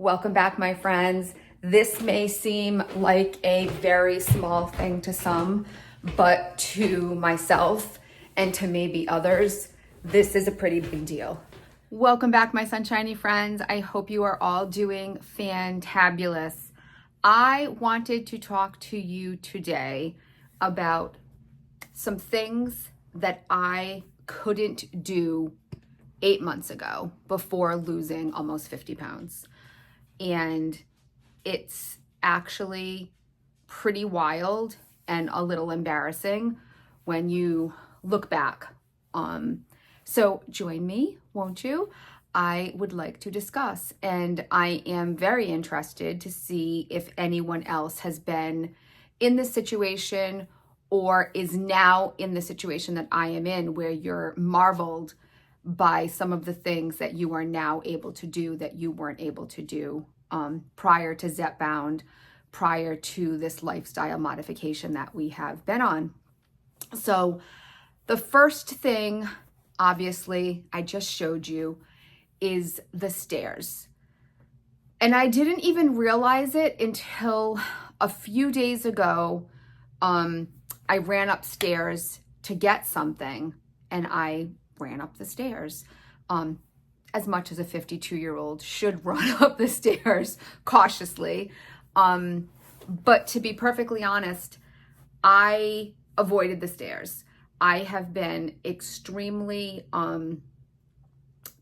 Welcome back, my friends. This may seem like a very small thing to some, but to myself and to maybe others, this is a pretty big deal. Welcome back, my sunshiny friends. I hope you are all doing fantabulous. I wanted to talk to you today about some things that I couldn't do 8 months ago before losing almost 50 pounds. And it's actually pretty wild and a little embarrassing when you look back. So join me, won't you? I would like to discuss, and I am very interested to see if anyone else has been in this situation or is now in the situation that I am in, where you're marveled by some of the things that you are now able to do that you weren't able to do prior to Zepbound, prior to this lifestyle modification that we have been on. So the first thing, obviously, I just showed you is the stairs. And I didn't even realize it until a few days ago. I ran upstairs to get something and I ran up the stairs. As much as a 52-year-old should run up the stairs cautiously. But to be perfectly honest, I avoided the stairs. I have been extremely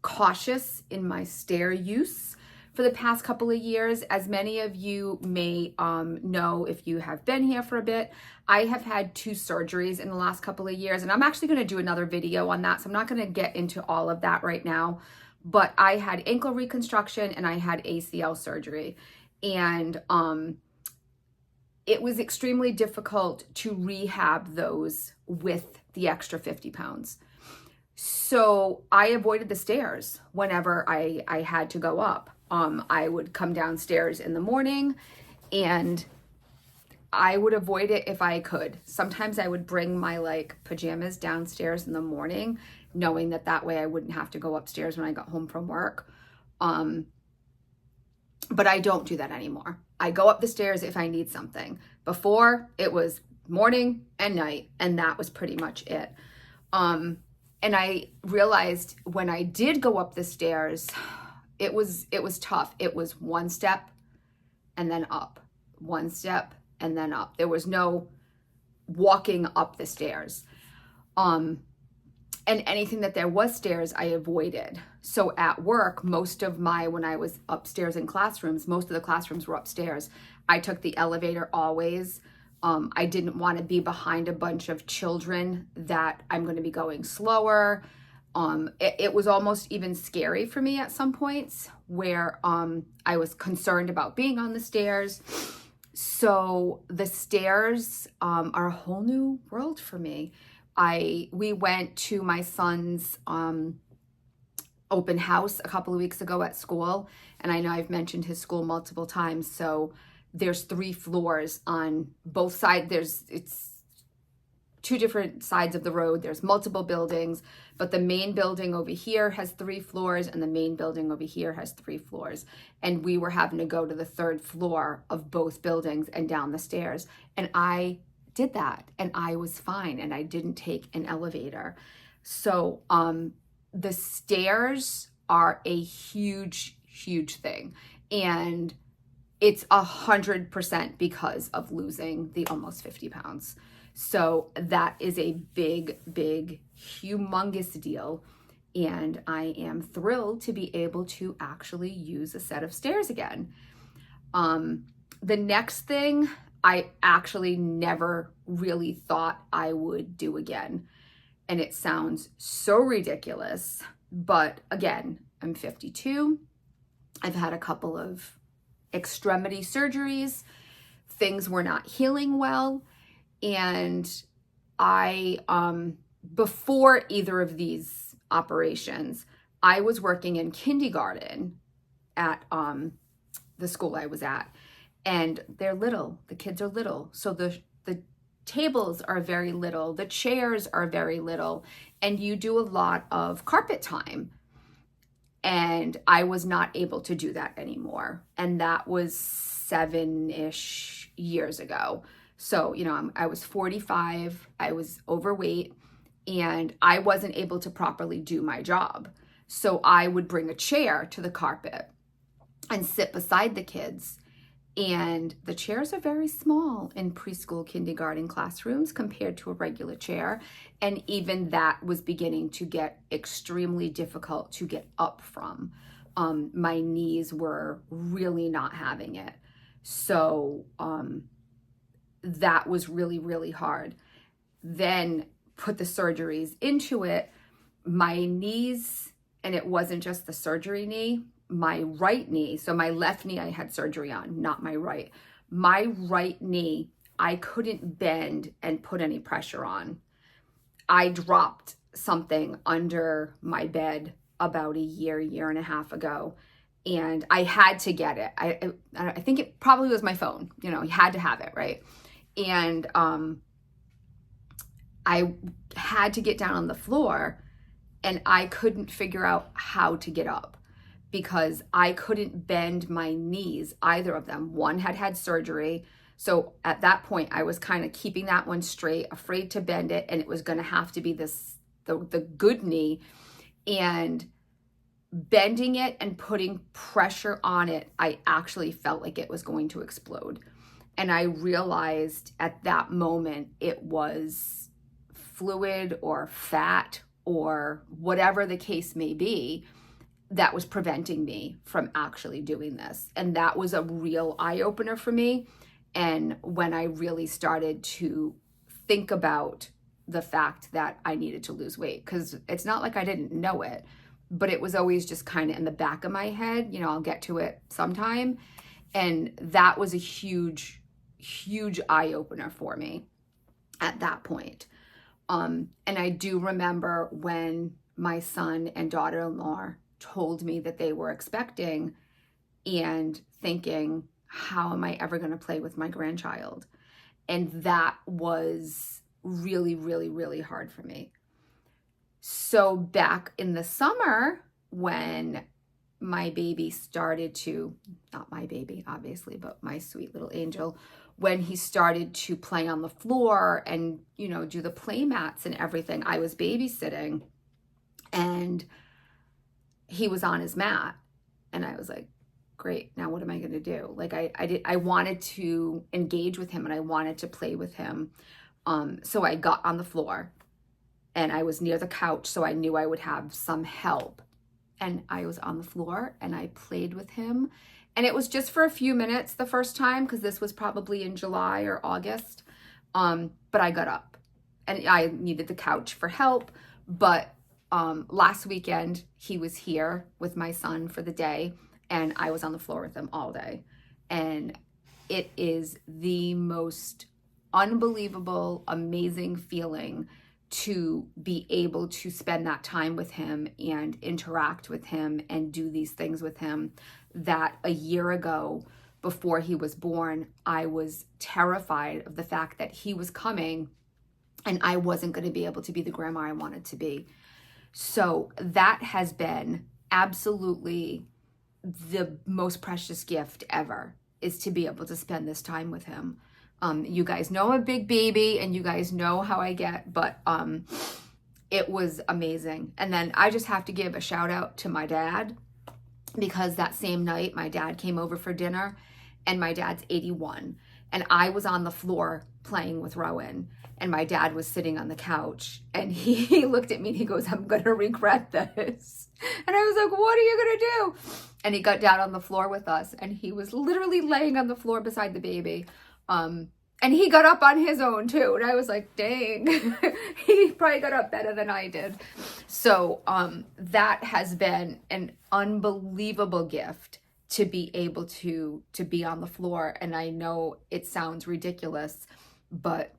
cautious in my stair use for the past couple of years. As many of you may know, if you have been here for a bit, I have had 2 surgeries in the last couple of years, and I'm actually going to do another video on that, so I'm not going to get into all of that right now. But I had ankle reconstruction and I had ACL surgery, and it was extremely difficult to rehab those with the extra 50 pounds. So I avoided the stairs whenever I had to go up. I would come downstairs in the morning and I would avoid it if I could. Sometimes I would bring my pajamas downstairs in the morning, knowing that way I wouldn't have to go upstairs when I got home from work. But I don't do that anymore. I go up the stairs if I need something. Before, it was morning and night, and that was pretty much it. And I realized when I did go up the stairs, it was tough. It was one step and then up, one step and then up. There was no walking up the stairs. And anything that there was stairs, I avoided. So at work, when I was upstairs in classrooms, most of the classrooms were upstairs. I took the elevator always. I didn't want to be behind a bunch of children that I'm going to be going slower. It was almost even scary for me at some points where I was concerned about being on the stairs. So the stairs are a whole new world for me. We went to my son's open house a couple of weeks ago at school, and I know I've mentioned his school multiple times. So there's 3 floors on both sides. It's 2 different sides of the road. There's multiple buildings, but the main building over here has 3 floors and the main building over here has 3 floors. And we were having to go to the 3rd floor of both buildings and down the stairs. And I did that and I was fine, and I didn't take an elevator. So the stairs are a huge thing, and it's 100% because of losing the almost 50 pounds. So that is a big humongous deal, and I am thrilled to be able to actually use a set of stairs again. The next thing I actually never really thought I would do again. And it sounds so ridiculous, but again, I'm 52. I've had a couple of extremity surgeries. Things were not healing well. And I, before either of these operations, I was working in kindergarten at the school I was at. And they're little, the kids are little. So the tables are very little, the chairs are very little, and you do a lot of carpet time. And I was not able to do that anymore. And that was 7-ish years ago. So, I was 45, I was overweight, and I wasn't able to properly do my job. So I would bring a chair to the carpet and sit beside the kids. And the chairs are very small in preschool, kindergarten classrooms compared to a regular chair. And even that was beginning to get extremely difficult to get up from. My knees were really not having it. So that was really, really hard. Then put the surgeries into it. My knees, and it wasn't just the surgery knee, my right knee, so my left knee I had surgery on, not my right. My right knee, I couldn't bend and put any pressure on. I dropped something under my bed about a year and a half ago, and I had to get it. I think it probably was my phone. You had to have it, right? And I had to get down on the floor, and I couldn't figure out how to get up because I couldn't bend my knees, either of them. One had had surgery. So at that point, I was kind of keeping that one straight, afraid to bend it. And it was going to have to be the good knee. And bending it and putting pressure on it, I actually felt like it was going to explode. And I realized at that moment it was fluid or fat or whatever the case may be that was preventing me from actually doing this. And that was a real eye-opener for me. And when I really started to think about the fact that I needed to lose weight, because it's not like I didn't know it, but it was always just kind of in the back of my head, I'll get to it sometime. And that was a huge, huge eye-opener for me at that point. And I do remember when my son and daughter-in-law told me that they were expecting and thinking, how am I ever going to play with my grandchild? And that was really, really, really hard for me. So back in the summer, when my baby started to, not my baby, obviously, but my sweet little angel, when he started to play on the floor and, do the play mats and everything, I was babysitting and he was on his mat. And I was like, great, now what am I going to do? Like I wanted to engage with him and I wanted to play with him. So I got on the floor and I was near the couch, so I knew I would have some help. And I was on the floor and I played with him. And it was just for a few minutes the first time, because this was probably in July or August. But I got up and I needed the couch for help. But last weekend, he was here with my son for the day, and I was on the floor with him all day. And it is the most unbelievable, amazing feeling to be able to spend that time with him and interact with him and do these things with him that a year ago, before he was born, I was terrified of the fact that he was coming and I wasn't going to be able to be the grandma I wanted to be. So that has been absolutely the most precious gift ever, is to be able to spend this time with him. You guys know I'm a big baby and you guys know how I get, but it was amazing. And then I just have to give a shout out to my dad, because that same night my dad came over for dinner, and my dad's 81. And I was on the floor playing with Rowan, and my dad was sitting on the couch, and he looked at me and he goes, I'm going to regret this. And I was like, what are you going to do? And he got down on the floor with us, and he was literally laying on the floor beside the baby. And he got up on his own too. And I was like, dang, he probably got up better than I did. So that has been an unbelievable gift, to be able to be on the floor. And I know it sounds ridiculous, but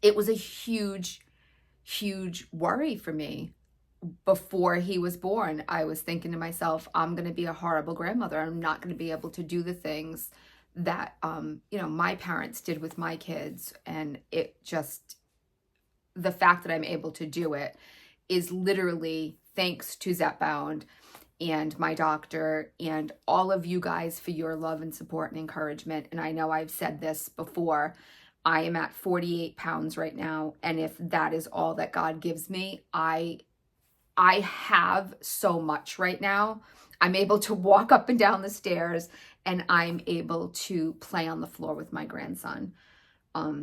it was a huge, huge worry for me. Before he was born, I was thinking to myself, I'm going to be a horrible grandmother. I'm not going to be able to do the things that, my parents did with my kids. And it just, the fact that I'm able to do it is literally thanks to Zepbound and my doctor and all of you guys for your love and support and encouragement. And I know I've said this before, I am at 48 pounds right now. And if that is all that God gives me, I have so much right now. I'm able to walk up and down the stairs, and I'm able to play on the floor with my grandson.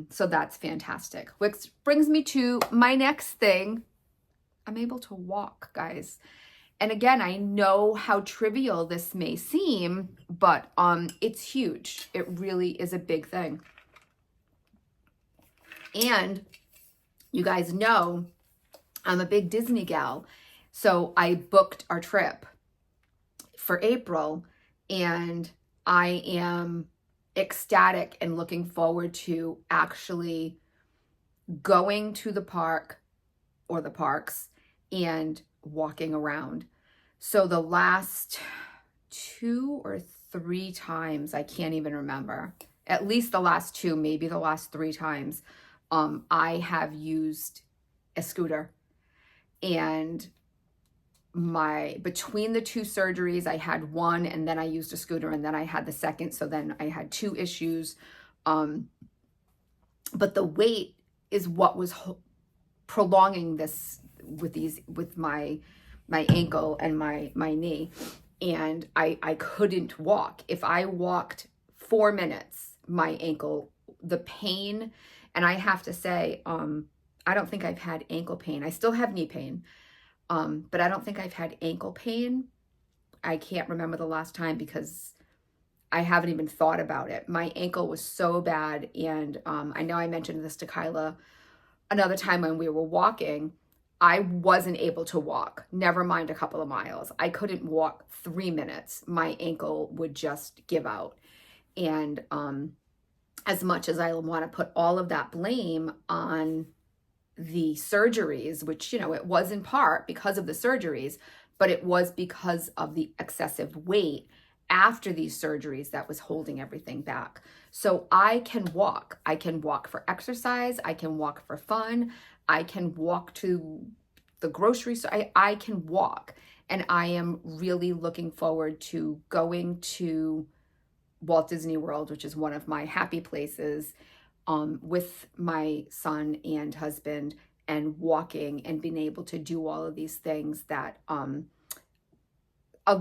So that's fantastic. Which brings me to my next thing. I'm able to walk, guys. And again, I know how trivial this may seem, but it's huge. It really is a big thing. And you guys know I'm a big Disney gal. So I booked our trip for April, and I am ecstatic and looking forward to actually going to the park or the parks and walking around. So the last 2 or 3 times, I can't even remember, at least the last 2, maybe the last 3 times, I have used a scooter. And between the 2 surgeries, I had one, and then I used a scooter, and then I had the second. So then I had 2 issues. But the weight is what was prolonging this with my ankle and my knee. And I couldn't walk. If I walked 4 minutes, my ankle, the pain, and I have to say, I don't think I've had ankle pain. I still have knee pain. But I don't think I've had ankle pain. I can't remember the last time because I haven't even thought about it. My ankle was so bad. And I know I mentioned this to Kyla another time when we were walking. I wasn't able to walk, never mind a couple of miles. I couldn't walk 3 minutes. My ankle would just give out. And as much as I want to put all of that blame on the surgeries, which, you know, it was in part because of the surgeries, but it was because of the excessive weight after these surgeries that was holding everything back. So I can walk. I can walk for exercise. I can walk for fun. I can walk to the grocery store. I can walk. And I am really looking forward to going to Walt Disney World, which is one of my happy places, with my son and husband, and walking and being able to do all of these things that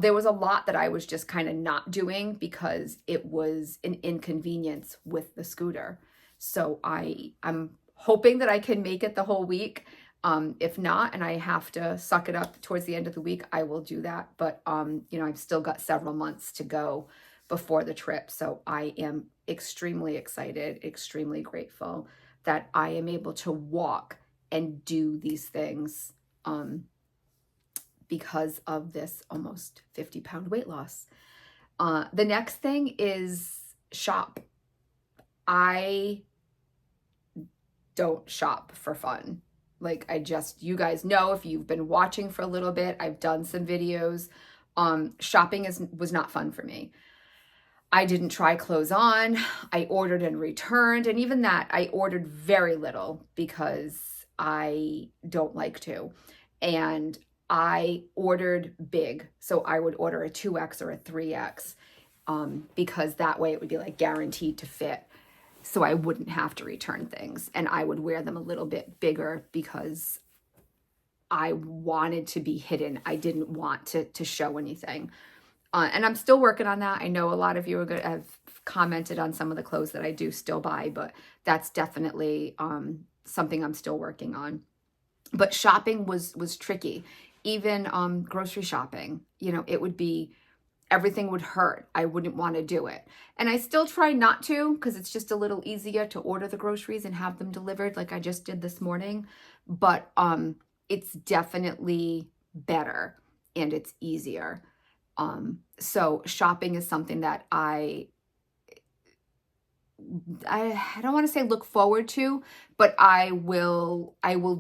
there was a lot that I was just kind of not doing because it was an inconvenience with the scooter. So I'm hoping that I can make it the whole week. If not, and I have to suck it up towards the end of the week, I will do that. But you know, I've still got several months to go before the trip. So I am extremely excited, extremely grateful that I am able to walk and do these things because of this almost 50-pound weight loss. The next thing is shop. I don't shop for fun. Like you guys know, if you've been watching for a little bit, I've done some videos. Shopping was not fun for me. I didn't try clothes on. I ordered and returned. And even that, I ordered very little because I don't like to. And I ordered big. So I would order a 2X or a 3X because that way it would be like guaranteed to fit. So I wouldn't have to return things. And I would wear them a little bit bigger because I wanted to be hidden. I didn't want to show anything. And I'm still working on that. I know a lot of you have commented on some of the clothes that I do still buy, but that's definitely something I'm still working on. But shopping was tricky. Even grocery shopping, you know, it would be, everything would hurt. I wouldn't want to do it. And I still try not to because it's just a little easier to order the groceries and have them delivered like I just did this morning. But it's definitely better and it's easier. So shopping is something that I don't want to say look forward to, but I will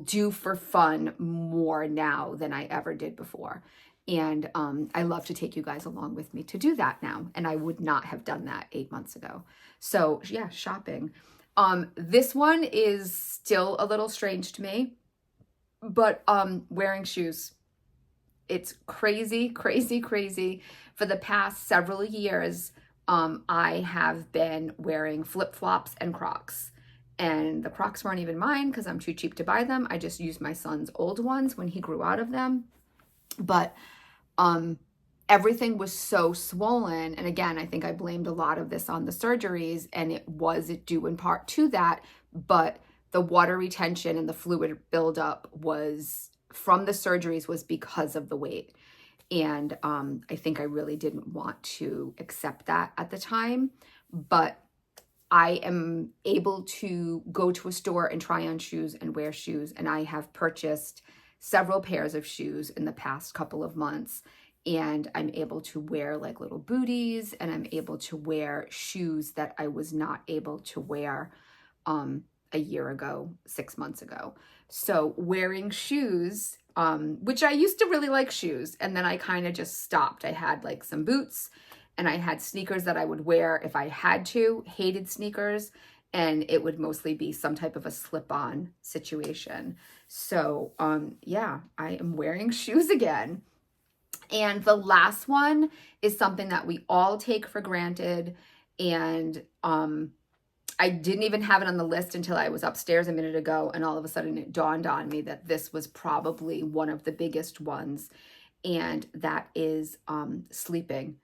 do for fun more now than I ever did before. And I love to take you guys along with me to do that now. And I would not have done that 8 months ago. So yeah, shopping. This one is still a little strange to me, but wearing shoes. It's crazy, crazy, crazy. For the past several years, I have been wearing flip-flops and Crocs. And the Crocs weren't even mine because I'm too cheap to buy them. I just used my son's old ones when he grew out of them. But everything was so swollen. And again, I think I blamed a lot of this on the surgeries, and it was due in part to that. But the water retention and the fluid buildup was from the surgeries was because of the weight. And I think I really didn't want to accept that at the time. But I am able to go to a store and try on shoes and wear shoes. And I have purchased several pairs of shoes in the past couple of months. And I'm able to wear like little booties, and I'm able to wear shoes that I was not able to wear a year ago, 6 months ago. So wearing shoes, which I used to really like shoes, and then I kind of just stopped. I had like some boots, and I had sneakers that I would wear if I had to, hated sneakers, and it would mostly be some type of a slip-on situation. So yeah, I am wearing shoes again. And the last one is something that we all take for granted, and I didn't even have it on the list until I was upstairs a minute ago, and all of a sudden it dawned on me that this was probably one of the biggest ones, and that is sleeping.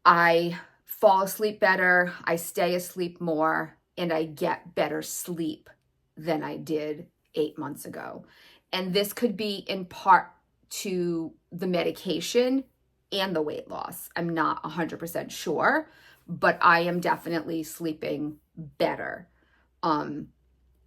I fall asleep better, I stay asleep more, and I get better sleep than I did 8 months ago. And this could be in part to the medication and the weight loss. I'm not 100% sure, but I am definitely sleeping better.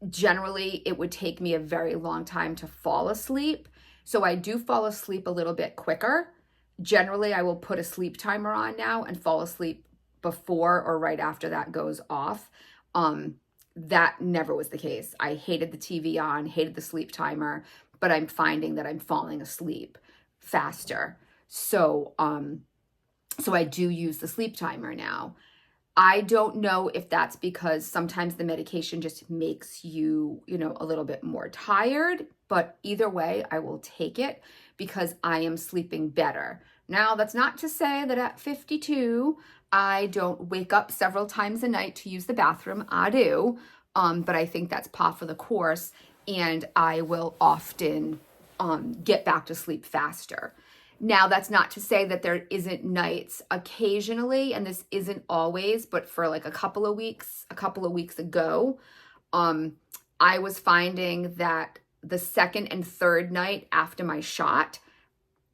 Generally, it would take me a very long time to fall asleep. So I do fall asleep a little bit quicker. Generally, I will put a sleep timer on now and fall asleep before or right after that goes off. That never was the case. I hated the TV on, hated the sleep timer, but I'm finding that I'm falling asleep faster. So I do use the sleep timer now. I don't know if that's because sometimes the medication just makes you, a little bit more tired, but either way, I will take it because I am sleeping better. Now, that's not to say that at 52, I don't wake up several times a night to use the bathroom. I do, but I think that's par for the course, and I will often get back to sleep faster. Now, that's not to say that there isn't nights occasionally, and this isn't always, but for like a couple of weeks ago, I was finding that the second and third night after my shot,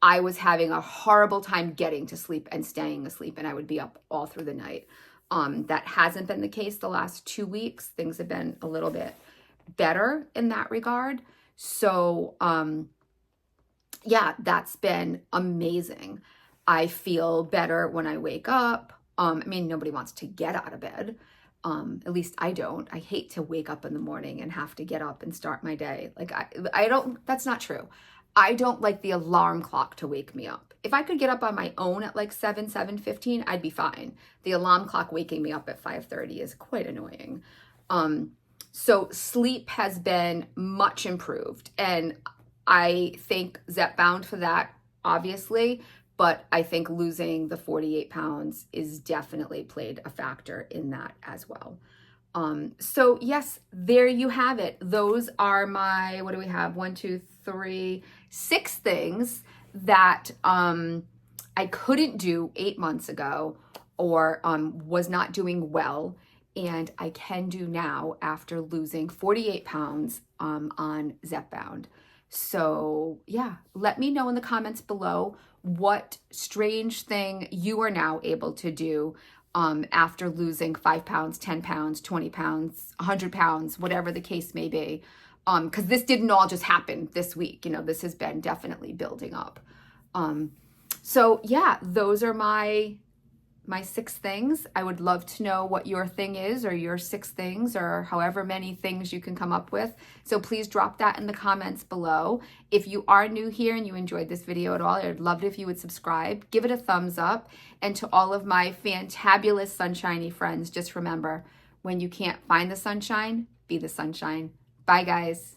I was having a horrible time getting to sleep and staying asleep, and I would be up all through the night. That hasn't been the case the last 2 weeks. Things have been a little bit better in that regard. So, yeah, that's been amazing. I feel better when I wake up. Nobody wants to get out of bed. At least I don't. I hate to wake up in the morning and have to get up and start my day. Like I don't, that's not true. I don't like the alarm clock to wake me up. If I could get up on my own at like 7:15, I'd be fine. The alarm clock waking me up at 5:30 is quite annoying. So sleep has been much improved, and I thank Zepbound for that, obviously, but I think losing the 48 pounds is definitely played a factor in that as well. So yes, there you have it. Those are my, what do we have? 1, 2, 3, 6 things that I couldn't do 8 months ago, or was not doing well, and I can do now after losing 48 pounds on Zepbound. So yeah, let me know in the comments below what strange thing you are now able to do after losing 5 pounds, 10 pounds, 20 pounds, 100 pounds, whatever the case may be. Because this didn't all just happen this week. This has been definitely building up. So yeah, those are my 6 things. I would love to know what your thing is, or your 6 things, or however many things you can come up with. So please drop that in the comments below. If you are new here and you enjoyed this video at all, I'd love it if you would subscribe, give it a thumbs up. And to all of my fantabulous sunshiny friends, just remember, when you can't find the sunshine, be the sunshine. Bye, guys.